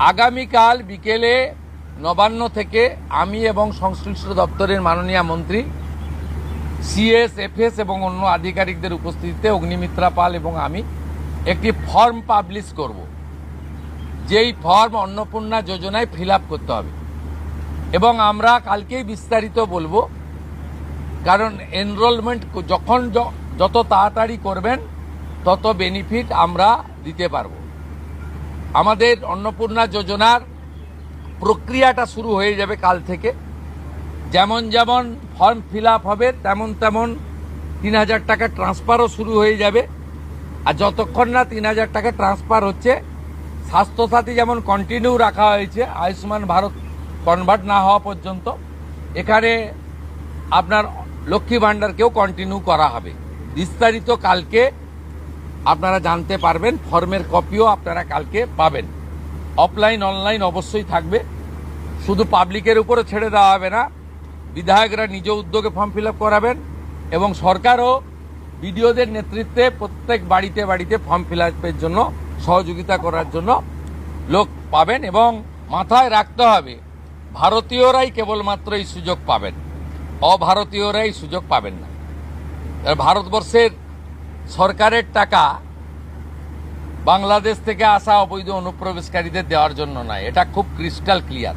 আগামীকাল বিকেলে নবান্ন থেকে আমি এবং সংশ্লিষ্ট দপ্তরের মাননীয় মন্ত্রী সিএস এফএস এবং অন্য আধিকারিকদের উপস্থিতিতে অগ্নিমিত্রা পাল এবং আমি একটি ফর্ম পাবলিশ করব, যেই ফর্ম অন্নপূর্ণা যোজনায় ফিল আপ করতে হবে এবং আমরা কালকেই বিস্তারিত বলবো। কারণ এনরোলমেন্ট যখন যত তাড়াতাড়ি করবেন তত বেনিফিট আমরা দিতে পারব। আমাদের অন্নপূর্ণা যোজনার প্রক্রিয়াটা শুরু হয়ে যাবে কাল থেকে। যেমন যেমন ফর্ম ফিল আপ হবে তেমন তেমন ৩,০০০ টাকা ট্রান্সফারও শুরু হয়ে যাবে। আর যতক্ষণ না ৩,০০০ টাকা ট্রান্সফার হচ্ছে, স্বাস্থ্যসাথী যেমন কন্টিনিউ রাখা হয়েছে আয়ুষ্মান ভারত কনভার্ট না হওয়া পর্যন্ত, এখানে আপনার লক্ষ্মী ভাণ্ডারকেও কন্টিনিউ করা হবে। বিস্তারিত কালকে আপনারা জানতে পারবেন। ফর্মের কপিও আপনারা কালকে পাবেন। অফলাইন অনলাইন অবশ্যই থাকবে। শুধু পাবলিকের উপরে ছেড়ে দেওয়া হবে না, বিধায়করা নিজ উদ্যোগে ফর্ম ফিল আপ করাবেন এবং সরকারও বিডিওদের নেতৃত্বে প্রত্যেক বাড়িতে বাড়িতে ফর্ম ফিল আপের জন্য সহযোগিতা করার জন্য লোক পাবেন। এবং মাথায় রাখতে হবে, ভারতীয়রাই কেবলমাত্র এই সুযোগ পাবেন, অভারতীয়রা এই সুযোগ পাবেন না। ভারতবর্ষের সরকারের টাকা বাংলাদেশ থেকে আসা অবৈধ অনুপ্রবেশকারীদের দেওয়ার জন্য নয়, এটা খুব ক্রিস্টাল ক্লিয়ার।